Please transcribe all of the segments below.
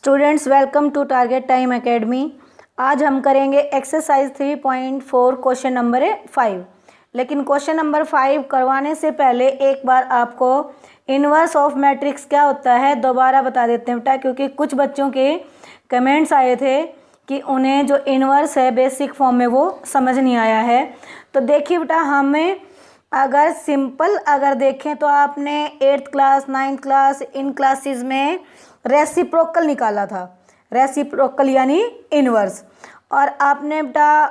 Students welcome to Target Time Academy. आज हम करेंगे एक्सरसाइज 3.4 क्वेश्चन नंबर 5। लेकिन क्वेश्चन नंबर 5 करवाने से पहले एक बार आपको इन्वर्स ऑफ मैट्रिक्स क्या होता है दोबारा बता देते हैं बेटा, क्योंकि कुछ बच्चों के कमेंट्स आए थे कि उन्हें जो इन्वर्स है बेसिक फॉर्म में वो समझ नहीं आया है। तो देखिए बेटा, हमें अगर सिंपल देखें तो आपने 8th class 9th class in classes में रेसिप्रोकल निकाला था, रेसिप्रोकल यानी इनवर्स। और आपने बेटा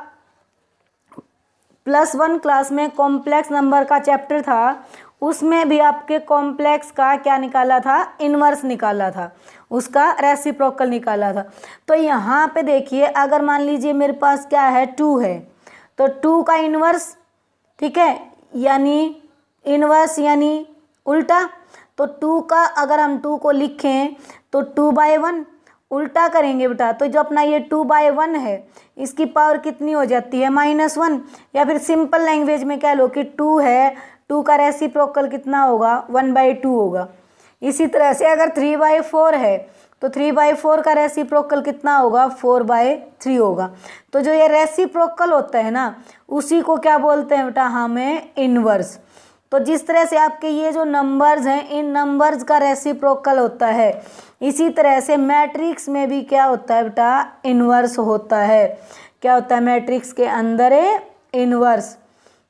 +1 क्लास में कॉम्प्लेक्स नंबर का चैप्टर था, उसमें भी आपके कॉम्प्लेक्स का क्या निकाला था, इनवर्स निकाला था, उसका रेसिप्रोकल निकाला था। तो यहाँ पे देखिए, अगर मान लीजिए मेरे पास क्या है 2 है, तो 2 का इनवर्स, ठीक है, यानी इनवर्स यानी उल्टा। तो 2 का अगर हम 2 को लिखें तो 2/1 उल्टा करेंगे बेटा, तो जो अपना ये 2/1 है इसकी पावर कितनी हो जाती है, -1। या फिर सिंपल लैंग्वेज में कह लो कि 2 है, 2 का रेसिप्रोकल कितना होगा, 1/2 होगा। इसी तरह से अगर 3/4 है तो 3/4 का रेसिप्रोकल कितना होगा, 4/3 होगा। तो जो ये रेसिप्रोकल होता है ना, उसी को क्या बोलते हैं बेटा, हमें इनवर्स। तो जिस तरह से आपके ये जो नंबर्स हैं, इन नंबर्स का रेसिप्रोकल होता है, इसी तरह से मैट्रिक्स में भी क्या होता है बेटा, इनवर्स होता है। क्या होता है मैट्रिक्स के अंदर है, इनवर्स।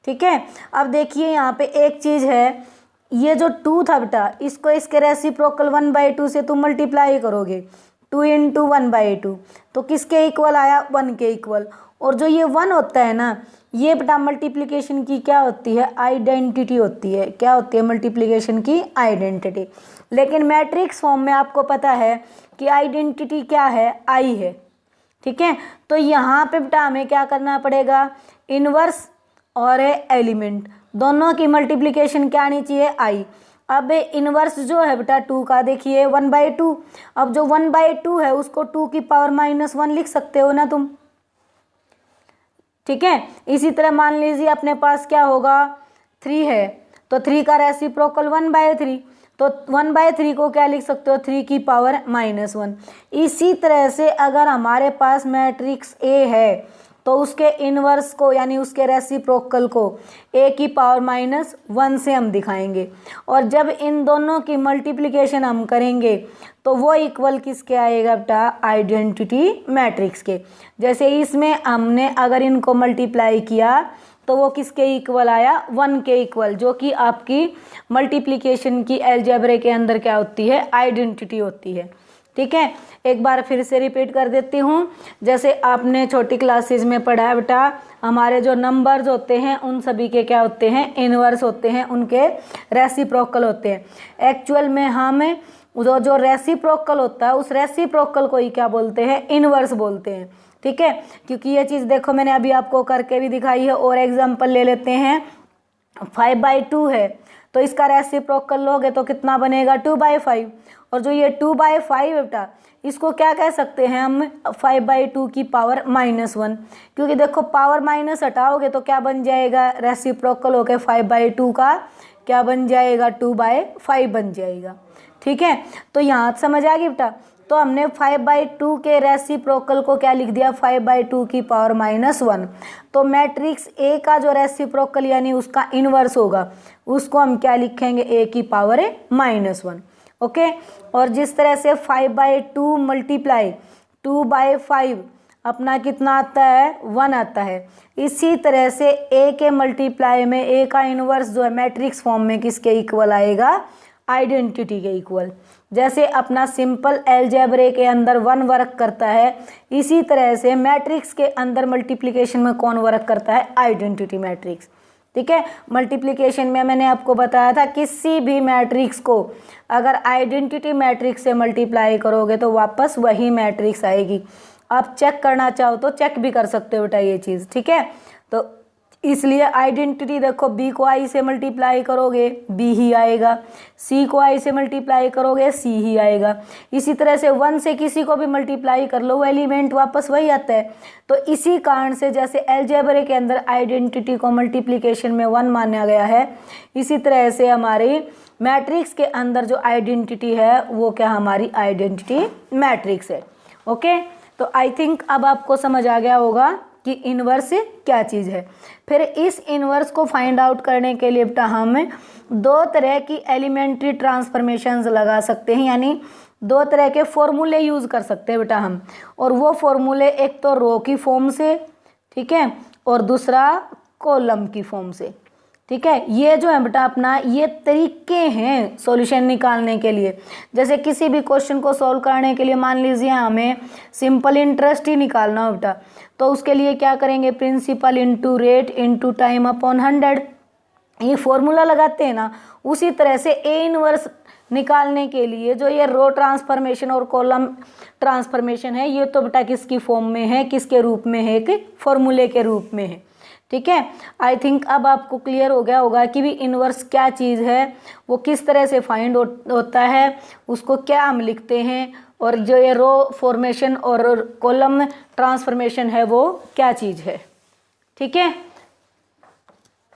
ठीक है, अब देखिए यहाँ पे एक चीज़ है, ये जो 2 था बेटा, इसको इसके रेसिप्रोकल 1/2 से तुम मल्टीप्लाई करोगे, 2 × 1/2, तो किसके इक्वल आया, 1 के इक्वल। और जो ये 1 होता है ना, ये बेटा मल्टीप्लिकेशन की क्या होती है, आइडेंटिटी होती है। क्या होती है मल्टीप्लिकेशन की, आइडेंटिटी। लेकिन मैट्रिक्स फॉर्म में आपको पता है कि आइडेंटिटी क्या है, आई है। ठीक है, तो यहाँ पे बेटा हमें क्या करना पड़ेगा, इनवर्स और एलिमेंट दोनों की मल्टीप्लिकेशन क्या आनी चाहिए, आई। अब इनवर्स जो है बेटा 2 का, देखिए 1/2। अब जो 1/2 है उसको 2 की पावर -1 लिख सकते हो ना तुम। ठीक है, इसी तरह मान लीजिए अपने पास क्या होगा, 3 है, तो 3 का रेसिप्रोकल 1/3, तो 1/3 को क्या लिख सकते हो, 3 की पावर -1। इसी तरह से अगर हमारे पास मैट्रिक्स ए है तो उसके इनवर्स को यानी उसके रेसिप्रोकल को a की पावर -1 से हम दिखाएंगे। और जब इन दोनों की मल्टीप्लिकेशन हम करेंगे तो वो इक्वल किसके आएगा बेटा, आइडेंटिटी मैट्रिक्स के। जैसे इसमें हमने अगर इनको मल्टीप्लाई किया तो वो किसके इक्वल आया, 1 के इक्वल, जो कि आपकी मल्टीप्लिकेशन की अलजेब्रे के अंदर क्या होती है, आइडेंटिटी होती है। ठीक है, एक बार फिर से रिपीट कर देती हूँ। जैसे आपने छोटी क्लासेस में पढ़ा है बेटा, हमारे जो नंबर्स होते हैं उन सभी के क्या होते हैं, इनवर्स होते हैं, उनके रेसिप्रोकल होते हैं। एक्चुअल में हम जो रेसिप्रोकल होता है उस रेसिप्रोकल को ही क्या बोलते हैं, इनवर्स बोलते हैं। ठीक है, क्योंकि ये चीज़ देखो मैंने अभी आपको करके भी दिखाई है। और एग्जाम्पल ले लेते हैं, 5/2 है तो इसका रेसिप्रोकल लोगे तो कितना बनेगा, 2/5। और जो ये 2/5 बेटा, इसको क्या कह सकते हैं हम, 5/2 की पावर -1। क्योंकि देखो पावर माइनस हटाओगे तो क्या बन जाएगा, रेसिप्रोकल होके 5/2 का क्या बन जाएगा, 2/5 बन जाएगा। ठीक है, तो यहाँ समझ आ गई बेटा। तो हमने 5/2 के रेसिप्रोकल को क्या लिख दिया, 5/2 की पावर -1। तो मैट्रिक्स ए का जो रेसिप्रोकल यानी उसका इनवर्स होगा, उसको हम क्या लिखेंगे, a की पावर -1। ओके, और जिस तरह से 5/2 मल्टीप्लाई 2/5 अपना कितना आता है, 1 आता है। इसी तरह से a के मल्टीप्लाई में a का इनवर्स जो है मैट्रिक्स फॉर्म में किसके इक्वल आएगा, आइडेंटिटी के इक्वल। जैसे अपना सिंपल अलजेब्रे के अंदर 1 वर्क करता है, इसी तरह से मैट्रिक्स के अंदर मल्टीप्लिकेशन में कौन वर्क करता है, आइडेंटिटी मैट्रिक्स। ठीक है, मल्टीप्लिकेशन में मैंने आपको बताया था किसी भी मैट्रिक्स को अगर आइडेंटिटी मैट्रिक्स से मल्टीप्लाई करोगे तो वापस वही मैट्रिक्स आएगी। आप चेक करना चाहो तो चेक भी कर सकते हो बेटा ये चीज़। ठीक है, तो इसलिए आइडेंटिटी देखो, बी को आई से मल्टीप्लाई करोगे बी ही आएगा, सी को आई से मल्टीप्लाई करोगे सी ही आएगा। इसी तरह से 1 से किसी को भी मल्टीप्लाई कर लो वो एलिमेंट वापस वही आता है। तो इसी कारण से जैसे अलजेब्रा के अंदर आइडेंटिटी को मल्टीप्लिकेशन में 1 माना गया है, इसी तरह से हमारी मैट्रिक्स के अंदर जो आइडेंटिटी है वो क्या हमारी आइडेंटिटी मैट्रिक्स है। ओके, तो आई थिंक अब आपको समझ आ गया होगा कि इन्वर्स क्या चीज़ है। फिर इस इन्वर्स को फाइंड आउट करने के लिए बेटा हम 2 तरह की एलिमेंट्री ट्रांसफॉर्मेशंस लगा सकते हैं, यानी 2 तरह के फॉर्मूले यूज़ कर सकते हैं बेटा हम। और वो फॉर्मूले एक तो रो की फॉर्म से, ठीक है, और दूसरा कॉलम की फॉर्म से, ठीक है। ये जो है बेटा अपना ये तरीके हैं सॉल्यूशन निकालने के लिए। जैसे किसी भी क्वेश्चन को सॉल्व करने के लिए मान लीजिए हमें सिंपल इंटरेस्ट ही निकालना हो बेटा, तो उसके लिए क्या करेंगे, principal into rate into time upon 100, ये फॉर्मूला लगाते हैं ना। उसी तरह से ए इनवर्स निकालने के लिए जो ये रो ट्रांसफॉर्मेशन और कॉलम ट्रांसफॉर्मेशन है, ये तो बेटा किसकी फॉर्म में है, किसके रूप में है, कि फॉर्मूले के रूप में है, ठीक है। आई थिंक अब आपको क्लियर हो गया होगा कि भी इन्वर्स क्या चीज़ है, वो किस तरह से फाइंड होता है, उसको क्या हम लिखते हैं, और जो ये रो फॉर्मेशन और कॉलम ट्रांसफॉर्मेशन है वो क्या चीज़ है, ठीक है।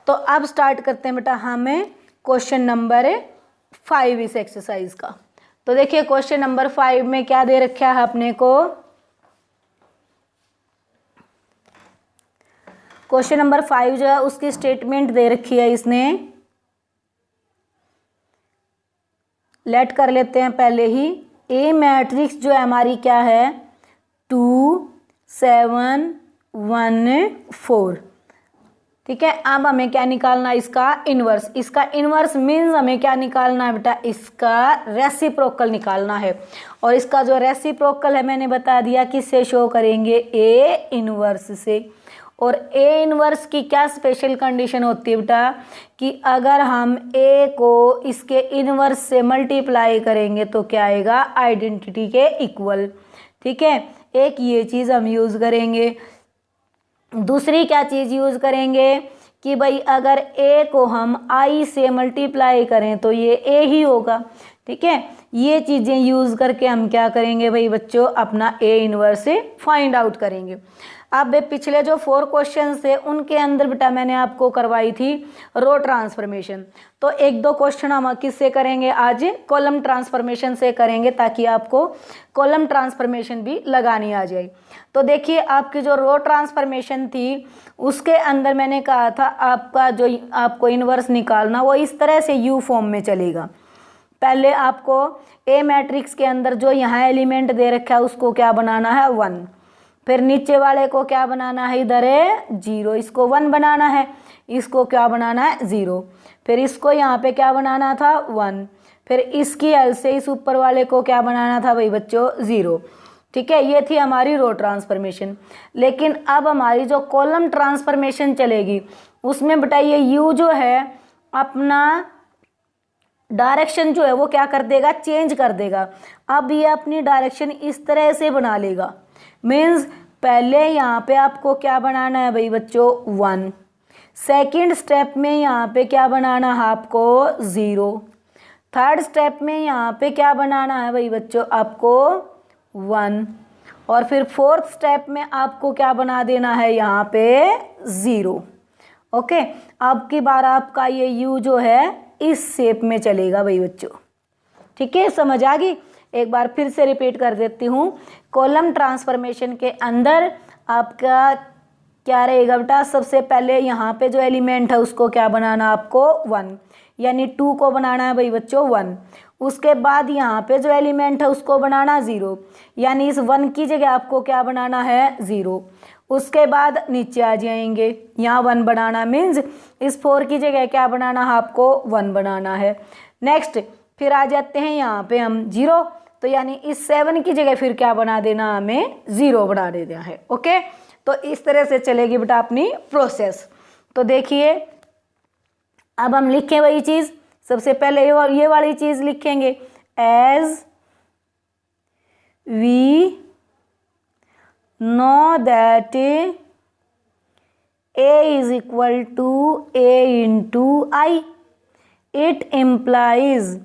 तो अब स्टार्ट करते हैं बेटा हमें क्वेश्चन नंबर 5 इस एक्सरसाइज का। तो देखिए क्वेश्चन नंबर 5 में क्या दे रखा है अपने को, क्वेश्चन नंबर 5 जो है उसकी स्टेटमेंट दे रखी है इसने। लेट कर लेते हैं पहले ही। ए मैट्रिक्स जो है हमारी क्या है, 2 7 1 4, ठीक है। अब हमें क्या निकालना है, इसका इन्वर्स। इसका इन्वर्स मीन्स हमें क्या निकालना है बेटा, इसका रेसिप्रोकल निकालना है। और इसका जो रेसिप्रोकल है मैंने बता दिया किससे शो करेंगे, ए इन्वर्स से। और ए इन्वर्स की क्या स्पेशल कंडीशन होती है बेटा, कि अगर हम ए को इसके इन्वर्स से मल्टीप्लाई करेंगे तो क्या आएगा, आइडेंटिटी के इक्वल, ठीक है। एक ये चीज़ हम यूज़ करेंगे। दूसरी क्या चीज़ यूज़ करेंगे कि भाई अगर ए को हम आई से मल्टीप्लाई करें तो ये ए ही होगा, ठीक है। ये चीज़ें यूज़ करके हम क्या करेंगे भाई बच्चों, अपना ए इन्वर्स से फाइंड आउट करेंगे। अब पिछले जो 4 क्वेश्चन थे उनके अंदर बेटा मैंने आपको करवाई थी रो ट्रांसफॉर्मेशन। तो 1-2 क्वेश्चन हम किससे करेंगे आज, कॉलम ट्रांसफॉर्मेशन से करेंगे, ताकि आपको कॉलम ट्रांसफॉर्मेशन भी लगानी आ जाए। तो देखिए आपकी जो रो ट्रांसफॉर्मेशन थी उसके अंदर मैंने कहा था आपका जो आपको इन्वर्स निकालना वो इस तरह से यू फॉर्म में चलेगा। पहले आपको ए मैट्रिक्स के अंदर जो यहाँ एलिमेंट दे रखा है उसको क्या बनाना है, 1। फिर नीचे वाले को क्या बनाना है, इधर है 0, इसको 1 बनाना है, इसको क्या बनाना है 0। फिर इसको यहाँ पे क्या बनाना था 1। फिर इसकी हेल्प से इस ऊपर वाले को क्या बनाना था भाई बच्चों 0, ठीक है। ये थी हमारी रो ट्रांसफॉर्मेशन। लेकिन अब हमारी जो कॉलम ट्रांसफॉर्मेशन चलेगी उसमें बेटा ये यू जो है अपना डायरेक्शन जो है वो क्या कर देगा, चेंज कर देगा। अब ये अपनी डायरेक्शन इस तरह से बना लेगा। मीन्स पहले यहाँ पे आपको क्या बनाना है भाई बच्चों 1, सेकंड स्टेप में यहाँ पे क्या बनाना है आपको 0, थर्ड स्टेप में यहाँ पे क्या बनाना है भाई बच्चों आपको 1, और फिर फोर्थ स्टेप में आपको क्या बना देना है यहाँ पे 0। ओके, अब की बार आपका ये यू जो है इस शेप में चलेगा भाई बच्चों, ठीक है। समझ आ गई। एक बार फिर से रिपीट कर देती हूँ। कॉलम ट्रांसफॉर्मेशन के अंदर आपका क्या रहेगा बेटा, सबसे पहले यहाँ पे जो एलिमेंट है उसको क्या बनाना आपको 1, यानी 2 को बनाना है भाई बच्चों 1। उसके बाद यहाँ पे जो एलिमेंट है उसको बनाना 0, यानी इस 1 की जगह आपको क्या बनाना है 0। उसके बाद नीचे आ जाएंगे, यहाँ 1 बनाना मीन्स इस 4 की जगह क्या बनाना है आपको 1 बनाना है। नेक्स्ट फिर आ जाते हैं यहाँ पे हम 0, तो यानी इस 7 की जगह फिर क्या बना देना, हमें 0 बना देना है। ओके, तो इस तरह से चलेगी बेटा अपनी प्रोसेस। तो देखिए अब हम लिखें वही चीज़, सबसे पहले ये वाली चीज़ लिखेंगे, as we know that A is equal to A into I. It implies,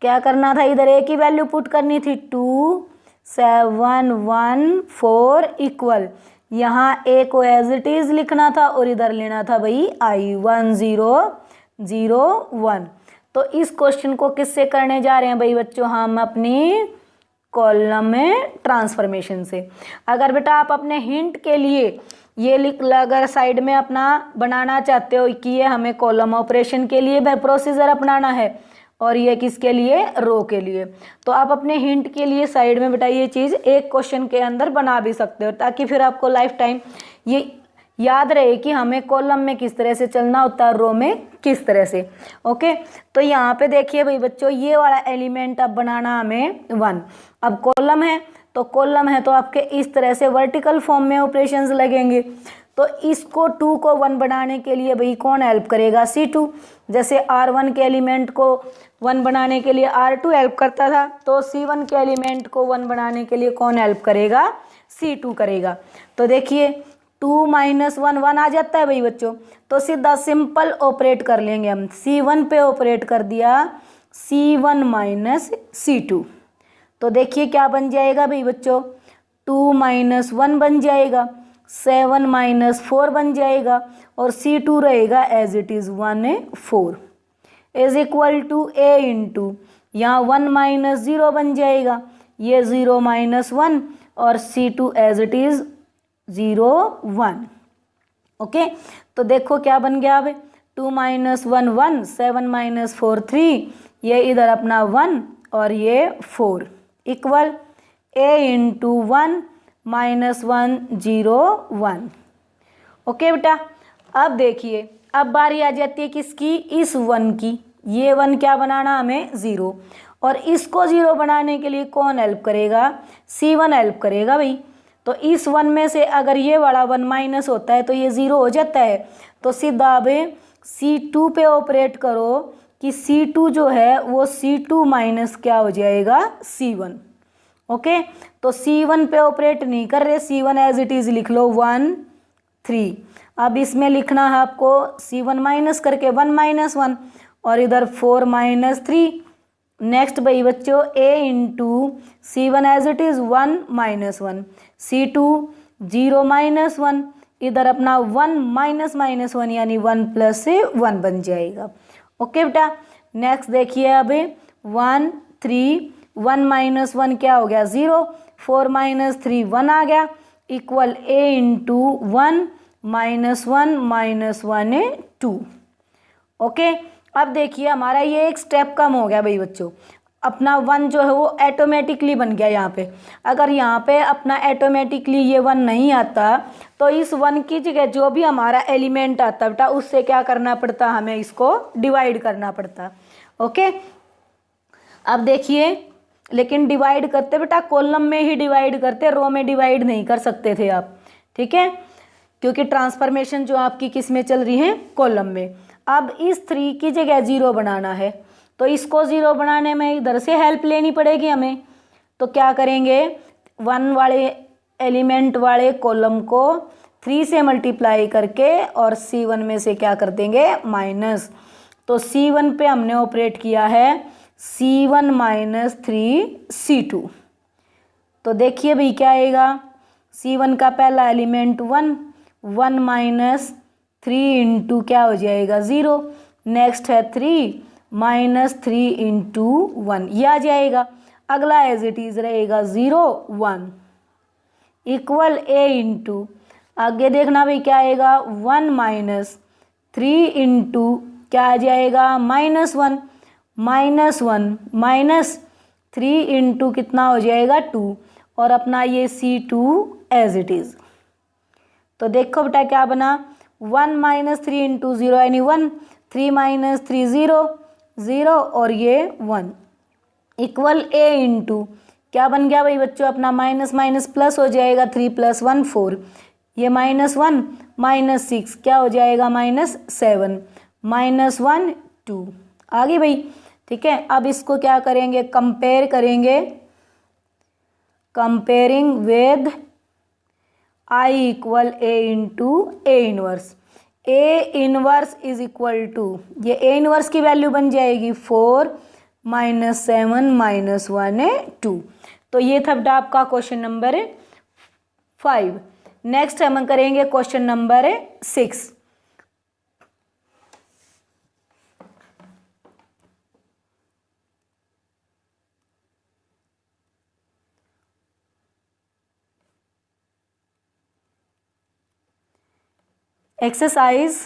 क्या करना था, इधर A की वैल्यू पुट करनी थी 2714 इक्वल, यहाँ A को एज इट इज लिखना था और इधर लेना था भाई I 1001। तो इस क्वेश्चन को किससे करने जा रहे हैं भाई बच्चों, हम अपनी कॉलम में ट्रांसफॉर्मेशन से। अगर बेटा आप अपने हिंट के लिए ये लिख, अगर साइड में अपना बनाना चाहते हो कि ये हमें कॉलम ऑपरेशन के लिए प्रोसीजर अपनाना है और ये किसके लिए, रो के लिए, तो आप अपने हिंट के लिए साइड में बेटा ये चीज़ एक क्वेश्चन के अंदर बना भी सकते हो, ताकि फिर आपको लाइफ टाइम ये याद रहे कि हमें कॉलम में किस तरह से चलना होता है, रो में किस तरह से। ओके, तो यहाँ पे देखिए भाई बच्चों, ये वाला एलिमेंट अब बनाना हमें 1। अब कॉलम है तो आपके इस तरह से वर्टिकल फॉर्म में ऑपरेशंस लगेंगे। तो इसको 2 को 1 बनाने के लिए भाई कौन हेल्प करेगा, C2। जैसे R1 के एलिमेंट को 1 बनाने के लिए R2 हेल्प करता था, तो C1 के एलिमेंट को 1 बनाने के लिए कौन हेल्प करेगा, C2 करेगा। तो देखिए 2 - 1 1 आ जाता है भाई बच्चों, तो सीधा सिंपल ऑपरेट कर लेंगे हम। C1 पे ऑपरेट कर दिया, C1 - C2, तो देखिए क्या बन जाएगा भाई बच्चों, 2 - 1 बन जाएगा, 7 - 4 बन जाएगा, और C2 रहेगा as it is 1 4 is equal to A into, यहाँ 1 - 0 बन जाएगा, ये 0 - 1, और C2 as it is 0 1। Okay, तो देखो क्या बन गया अब, 2 - 1 1, 7 - 4 3, ये इधर अपना 1 और ये 4 इक्वल A इंटू 1 - 1 0 1। ओके बेटा, अब देखिए अब बारी आ जाती है किसकी, इस 1 की। ये 1 क्या बनाना हमें, 0, और इसको 0 बनाने के लिए कौन हेल्प करेगा, C1 हेल्प करेगा भाई। तो इस 1 में से अगर ये वाला 1 माइनस होता है तो ये 0 हो जाता है, तो सीधा अब C2 पे ऑपरेट करो कि C2 जो है वो C2 माइनस क्या हो जाएगा, C1। ओके, तो C1 पे ऑपरेट नहीं कर रहे, C1 एज इट इज लिख लो 1 3। अब इसमें लिखना है आपको C1 माइनस करके 1 - 1, और इधर 4 - 3। नेक्स्ट भाई बच्चों A into C1 as it is 1 - 1, C2 0 - 1, इधर अपना 1 - 1 यानी 1 + 1 बन जाएगा। ओके बेटा, नेक्स्ट देखिए अब 1 3, 1 - 1 क्या हो गया, 0, 4 - 3 1 आ गया, इक्वल A इंटू 1 - 1 - 1 2। ओके, अब देखिए हमारा ये एक स्टेप कम हो गया भाई बच्चों, अपना 1 जो है वो ऑटोमेटिकली बन गया यहाँ पे। अगर यहाँ पे अपना ऑटोमेटिकली ये 1 नहीं आता तो इस 1 की जगह जो भी हमारा एलिमेंट आता बेटा उससे क्या करना पड़ता, हमें इसको डिवाइड करना पड़ता। ओके, अब देखिए, लेकिन डिवाइड करते बेटा कॉलम में ही डिवाइड करते, रो में डिवाइड नहीं कर सकते थे आप, ठीक है, क्योंकि ट्रांसफॉर्मेशन जो आपकी किस में चल रही है, कॉलम में। अब इस 3 की जगह 0 बनाना है, तो इसको 0 बनाने में इधर से हेल्प लेनी पड़ेगी हमें। तो क्या करेंगे, 1 वाले एलिमेंट वाले कॉलम को 3 से मल्टीप्लाई करके और C1 में से क्या कर देंगे, माइनस। तो C1 पे हमने ऑपरेट किया है C1 - 3 C2। तो देखिए भाई क्या आएगा, C1 का पहला एलिमेंट 1 - 3 इंटू क्या हो जाएगा, 0। नेक्स्ट है 3 - 3 इंटू 1, ये आ जाएगा। अगला एज इट इज रहेगा 0 1 इक्वल A इंटू, आगे देखना भाई क्या आएगा, 1 - 3 इंटू क्या आ जाएगा, -1 -1 - 3 इंटू कितना हो जाएगा, 2, और अपना ये C2 एज इट इज। तो देखो बेटा क्या बना, 1 - 3 इंटू 0 यानी 1, 3 - 3 0 0, और ये 1 इक्वल A इंटू क्या बन गया भाई बच्चों, अपना माइनस माइनस प्लस हो जाएगा, 3 + 1 4, ये -1 - 6 क्या हो जाएगा, -7 -1 2 आ गई भाई, ठीक है। अब इसको क्या करेंगे, कंपेयर करेंगे, comparing with I equal A into A inverse. A inverse is equal to, ये ए इनवर्स की वैल्यू बन जाएगी 4 - 7 - 1 है 2। तो ये था बेटा आपका क्वेश्चन नंबर 5। नेक्स्ट हम करेंगे question number 6। Exercise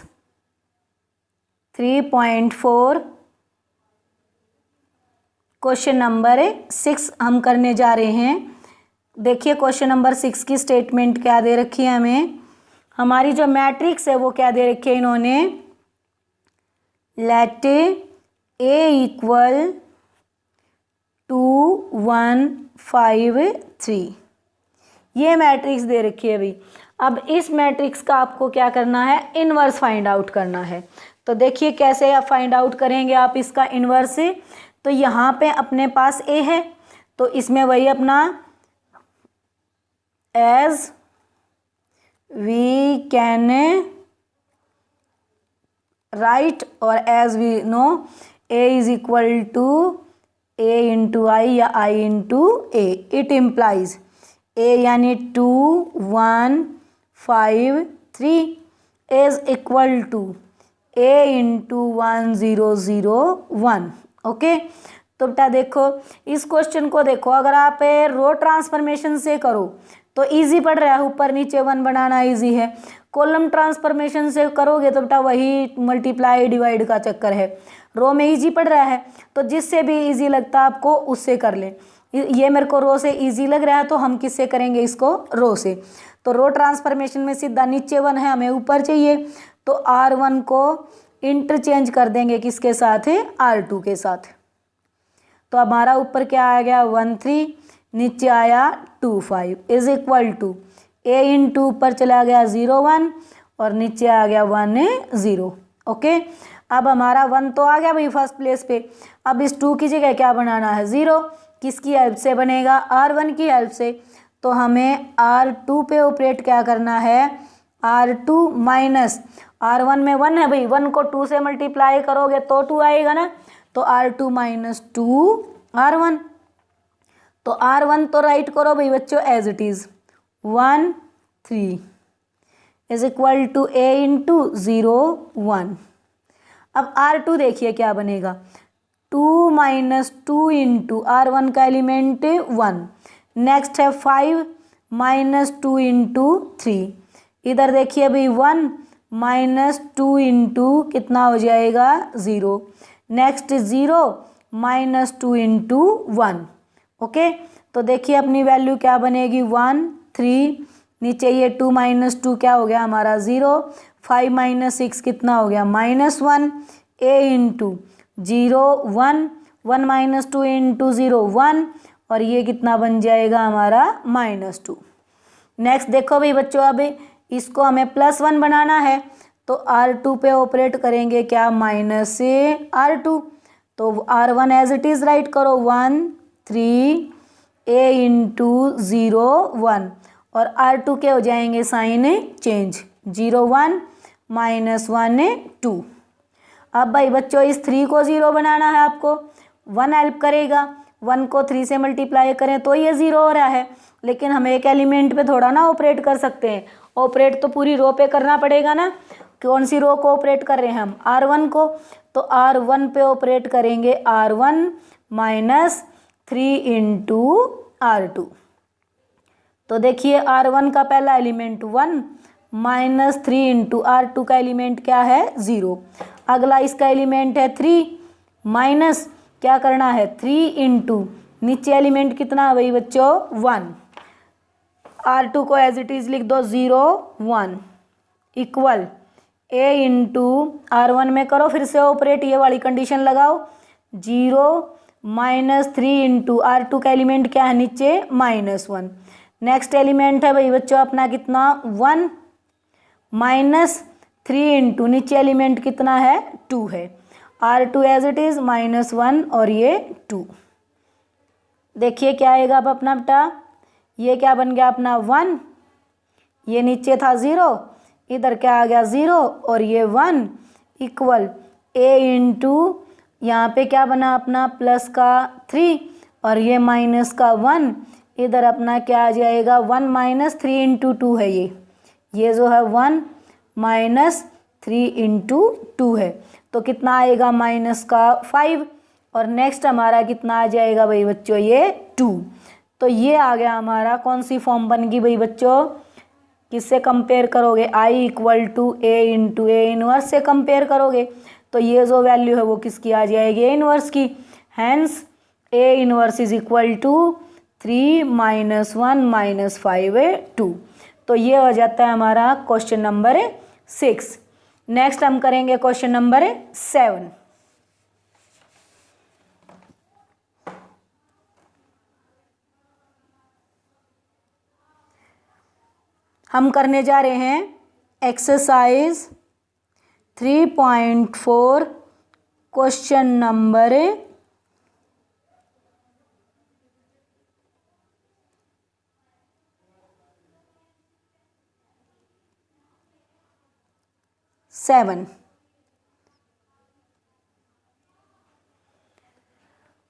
3.4 question number 6 हम करने जा रहे हैं। देखिए क्वेश्चन नंबर 6 की स्टेटमेंट क्या दे रखी है हमें। हमारी जो मैट्रिक्स है वो क्या दे रखी है इन्होंने, लेट ए इक्वल 2 1 5 3, ये मैट्रिक्स दे रखी है अभी। अब इस मैट्रिक्स का आपको क्या करना है, इनवर्स फाइंड आउट करना है। तो देखिए कैसे आप फाइंड आउट करेंगे आप इसका इनवर्स से। तो यहाँ पे अपने पास ए है, तो इसमें वही अपना एज वी कैन राइट और as we know A is equal to A into I या I into A. It implies A यानी 2 1 5 3 is equal to A into 1 0 0 1। Okay, तो बेटा देखो इस क्वेश्चन को देखो, अगर आप रो ट्रांसफॉर्मेशन से करो तो इजी पड़ रहा है, ऊपर नीचे 1 बनाना इजी है। कॉलम ट्रांसफॉर्मेशन से करोगे तो बेटा वही मल्टीप्लाई डिवाइड का चक्कर है। रो में इजी पड़ रहा है तो जिससे भी इजी लगता है आपको उससे कर लें। ये मेरे को रो से इजी लग रहा है तो हम किससे करेंगे इसको, रो से। तो रो ट्रांसफॉर्मेशन में सीधा नीचे 1 है, हमें ऊपर चाहिए, तो R1 को इंटरचेंज कर देंगे किसके साथ है, R2 के साथ। तो हमारा ऊपर क्या आ गया 1 3, नीचे आया 2 5 is equal to A into ऊपर चला गया 0 1 और नीचे आ गया 1 0। ओके, अब हमारा 1 तो आ गया भाई फर्स्ट प्लेस पे। अब इस 2 की जगह क्या बनाना है 0, किसकी हेल्प से बनेगा, R1 की हेल्प से। तो हमें R2 पे ऑपरेट क्या करना है, R2 माइनस R1 में 1 है भाई, 1 को 2 से मल्टीप्लाई करोगे तो 2 आएगा ना, तो R2 माइनस 2 R1। तो R1 तो राइट करो भाई बच्चों as it is 1 3 is equal to A into 0 1। अब R2 देखिए क्या बनेगा, 2 माइनस 2 इंटू R1 का एलिमेंट 1, नेक्स्ट है 5 माइनस 2 इंटू 3। इधर देखिए भाई 1 माइनस 2 इंटू कितना हो जाएगा 0, नेक्स्ट 0 माइनस 2 इंटू 1। ओके, तो देखिए अपनी वैल्यू क्या बनेगी 1 3, नीचे ये 2 माइनस 2 क्या हो गया हमारा 0, 5 माइनस 6 कितना हो गया -1, ए इंटू 0 1, 1 माइनस 2 इंटू 0 1, और ये कितना बन जाएगा हमारा -2। नेक्स्ट देखो भाई बच्चों, अब इसको हमें +1 बनाना है तो R2 पे ऑपरेट करेंगे क्या, माइनस से R2। तो R1 as it is right करो 1 3 ए इंटू 0 1, और R2 के हो जाएंगे साइन चेंज 0 1 -1 2। अब भाई बच्चों इस 3 को 0 बनाना है आपको, 1 हेल्प करेगा, 1 को 3 से मल्टीप्लाई करें तो ये 0 हो रहा है, लेकिन हम एक एलिमेंट पे थोड़ा ना ऑपरेट कर सकते हैं, ऑपरेट तो पूरी रो पे करना पड़ेगा ना। कौन सी रो को ऑपरेट कर रहे हैं हम, R1 को, तो R1 पे ऑपरेट करेंगे R1 माइनस 3 इंटू R2। तो देखिए R1 का पहला एलिमेंट 1 माइनस 3 इंटू R2 का एलिमेंट क्या है 0। अगला इसका एलिमेंट है 3 माइनस क्या करना है 3 इंटू नीचे एलिमेंट कितना है भाई बच्चों 1। R2 को एज इट इज लिख दो 0 1 इक्वल ए इंटू R1 में करो फिर से ऑपरेट, ये वाली कंडीशन लगाओ 0 माइनस 3 इंटू R2 का एलिमेंट क्या है नीचे -1। नेक्स्ट एलिमेंट है भाई बच्चों अपना कितना 1 माइनस 3 इंटू नीचे एलिमेंट कितना है 2 है, R2 एज इट इज -1 और ये 2। देखिए क्या आएगा अब अपना बेटा, ये क्या बन गया अपना 1, ये नीचे था 0, इधर क्या आ गया 0 और ये 1 इक्वल a इंटू यहाँ पे क्या बना अपना प्लस का 3 और ये माइनस का 1, इधर अपना क्या आ जाएगा 1 माइनस 3 इंटू 2 है ये जो है 1 माइनस 3 इंटू 2 है, तो कितना आएगा माइनस का 5 और नेक्स्ट हमारा कितना आ जाएगा भाई बच्चों ये 2। तो ये आ गया हमारा कौन सी फॉर्म बन गई भाई बच्चों, किससे कंपेयर करोगे i equal to A into A inverse से कंपेयर करोगे, तो ये जो वैल्यू है वो किसकी आ जाएगी ए इनवर्स की, hence A inverse is equal to 3 minus 1 minus 5 है 2। तो ये हो जाता है हमारा क्वेश्चन नंबर 6। नेक्स्ट हम करेंगे क्वेश्चन नंबर 7। हम करने जा रहे हैं एक्सरसाइज 3.4 क्वेश्चन नंबर 7।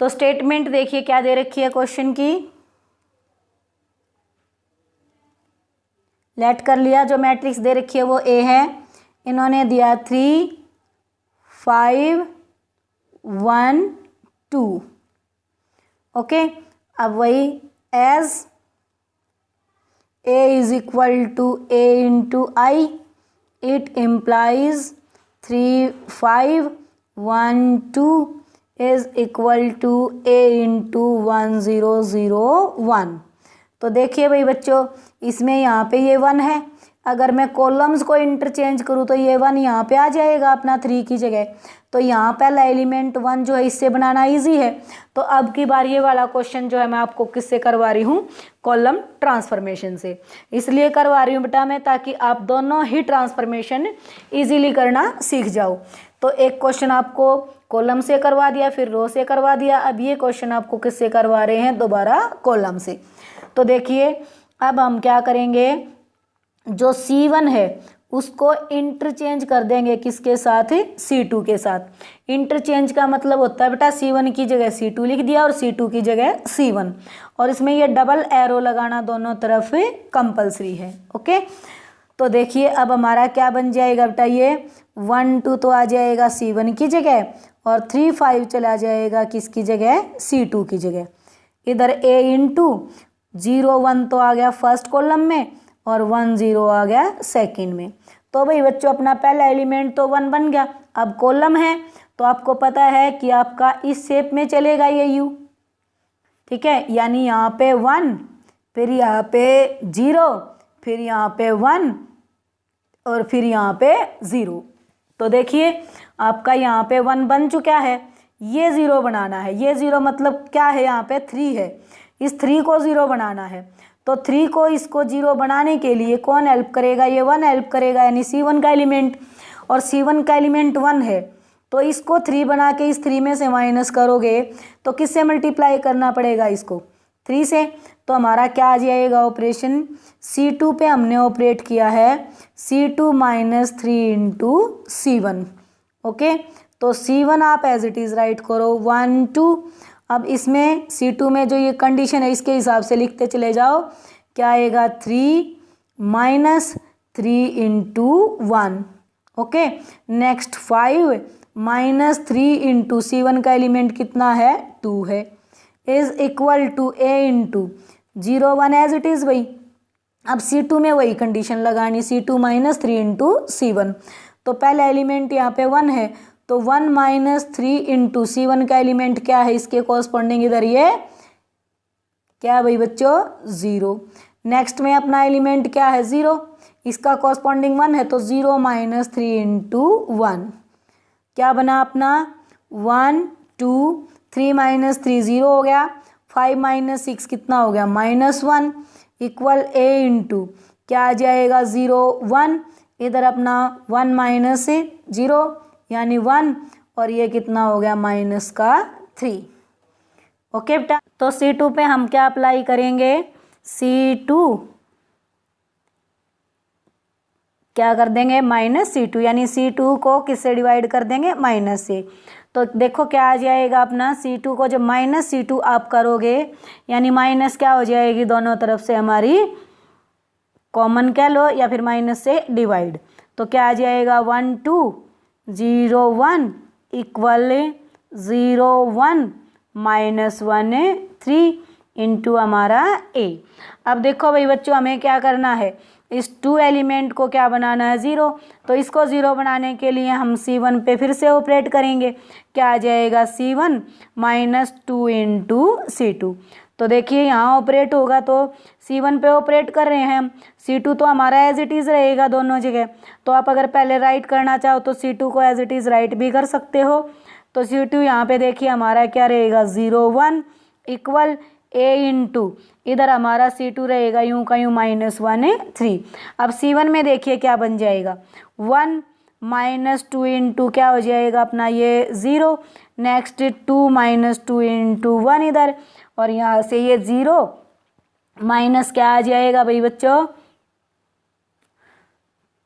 तो स्टेटमेंट देखिए क्या दे रखी है क्वेश्चन की, लेट कर लिया, जो मैट्रिक्स दे रखी है वो ए है, इन्होंने दिया 3 5 1 2। ओके, अब वही as A is equal to A into I, it implies 3 5 1 2 is equal to A into 1 0 0 1। तो देखिए भाई बच्चों, इसमें यहाँ पे ये 1 है, अगर मैं कॉलम्स को इंटरचेंज करूँ तो ये 1 यहाँ पे आ जाएगा अपना 3 की जगह, तो यहाँ पहला एलिमेंट 1 जो है इससे बनाना इजी है। तो अब की बार ये वाला क्वेश्चन जो है मैं आपको किससे करवा रही हूँ, कॉलम ट्रांसफॉर्मेशन से। इसलिए करवा रही हूँ बेटा मैं ताकि आप दोनों ही ट्रांसफॉर्मेशन इजीली करना सीख जाओ। तो एक क्वेश्चन आपको कॉलम से करवा दिया, फिर रो से करवा दिया, अब ये क्वेश्चन आपको किससे करवा रहे हैं, दोबारा कॉलम से। तो देखिए अब हम क्या करेंगे, जो C1 है उसको इंटरचेंज कर देंगे किसके साथ, C2 के साथ। इंटरचेंज का मतलब होता है बेटा C1 की जगह C2 लिख दिया और C2 की जगह C1, और इसमें ये डबल एरो लगाना दोनों तरफ कंपलसरी है। ओके, तो देखिए अब हमारा क्या बन जाएगा बेटा, ये 1 2 तो आ जाएगा C1 की जगह और 3 5 चला जाएगा किसकी जगह, C2 की जगह। इधर A इंटू 0 1 तो आ गया फर्स्ट कॉलम में और 1 0 आ गया सेकंड में। तो भाई बच्चों अपना पहला एलिमेंट तो 1 बन गया। अब कॉलम है तो आपको पता है कि आपका इस शेप में चलेगा ये U, ठीक है, यानी यहाँ पे 1 फिर यहाँ पे 0 फिर यहाँ पे 1 और फिर यहाँ पे 0। तो देखिए आपका यहाँ पे 1 बन चुका है, ये 0 बनाना है, ये 0 मतलब क्या है, यहाँ पे 3 है, इस 3 को 0 बनाना है। तो 3 को इसको 0 बनाने के लिए कौन हेल्प करेगा, ये 1 हेल्प करेगा, यानी C1 का एलिमेंट, और C1 का एलिमेंट 1 है। तो इसको 3 बना के इस 3 में से माइनस करोगे तो किससे मल्टीप्लाई करना पड़ेगा, इसको 3 से। तो हमारा क्या आ जाएगा ऑपरेशन, C2 पे हमने ऑपरेट किया है C2 minus 3 into C1। Okay, तो C1 आप एज इट इज़ राइट करो 1 2। अब इसमें C2 में जो ये कंडीशन है इसके हिसाब से लिखते चले जाओ, क्या आएगा 3 minus 3 into 1। Okay, next 5 minus 3 into C1 का एलिमेंट कितना है, 2 है, is equal to A into 0 1 as it is वही। अब C2 में वही कंडीशन लगानी, C2 माइनस 3 इंटू C1। तो पहला एलिमेंट यहाँ पे 1 है, तो 1 माइनस 3 इंटू C1 का एलिमेंट क्या है, इसके कॉरस्पॉन्डिंग इधर ये क्या है भाई बच्चों, 0। नेक्स्ट में अपना एलिमेंट क्या है, 0, इसका कॉरस्पॉन्डिंग 1 है, तो 0 माइनस 3 इंटू 1 क्या बना अपना 1 2 3 माइनस 3 0 हो गया, 5 माइनस 6 कितना हो गया, -1 इक्वल A इंटू क्या आ जाएगा 0 1, इधर अपना 1 माइनस 0 यानी 1 और ये कितना हो गया -3। ओके बेटा, तो C2 पे हम क्या अप्लाई करेंगे, C2 क्या कर देंगे -C2, यानी C2 को किससे डिवाइड कर देंगे माइनस से। तो देखो क्या आ जाएगा अपना C2 को जब -C2 आप करोगे यानी माइनस क्या हो जाएगी दोनों तरफ से हमारी कॉमन कह लो या फिर माइनस से डिवाइड। तो क्या आ जाएगा 1 2 0 1 इक्वल 0 1 -1 3 इंटू हमारा a। अब देखो भाई बच्चों हमें क्या करना है, इस 2 एलिमेंट को क्या बनाना है 0। तो इसको 0 बनाने के लिए हम C1 पे फिर से ऑपरेट करेंगे। क्या आ जाएगा C1 -2 इंटू C2। तो देखिए यहाँ ऑपरेट होगा तो C1 पे ऑपरेट कर रहे हैं हम, C2 तो हमारा एज इट इज़ रहेगा दोनों जगह। तो आप अगर पहले राइट करना चाहो तो C2 को एज इट इज़ राइट भी कर सकते हो। तो C2 यहाँ पे देखिए हमारा क्या रहेगा 0 1 इक्वल a इंटू इधर हमारा C2 रहेगा यूं का यूं -1 3। अब C1 में देखिए क्या बन जाएगा 1 -2 इंटू क्या हो जाएगा अपना ये 0, नेक्स्ट 2 -2 इंटू 1 इधर, और यहाँ से ये 0 माइनस क्या आ जाएगा भाई बच्चों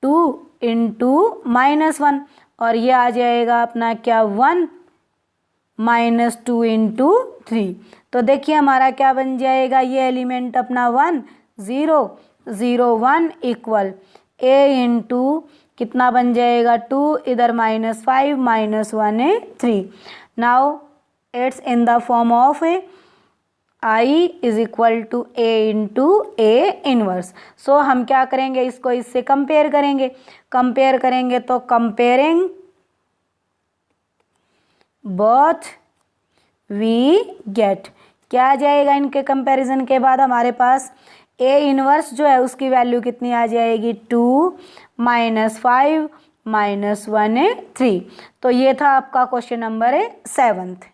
2 इंटू -1, और ये आ जाएगा अपना क्या 1 -2 इंटू 3। तो देखिए हमारा क्या बन जाएगा ये एलिमेंट अपना 1 0 0 1 इक्वल a इंटू कितना बन जाएगा 2 इधर -5 -1 3। Now it's in the form of I is equal to a into a inverse. So हम क्या करेंगे इसको इससे कंपेयर करेंगे तो कंपेयरिंग बोथ वी गेट क्या आ जाएगा इनके कंपैरिजन के बाद हमारे पास a इनवर्स जो है उसकी वैल्यू कितनी आ जाएगी 2 -5 -1 3। तो ये था आपका क्वेश्चन नंबर 7।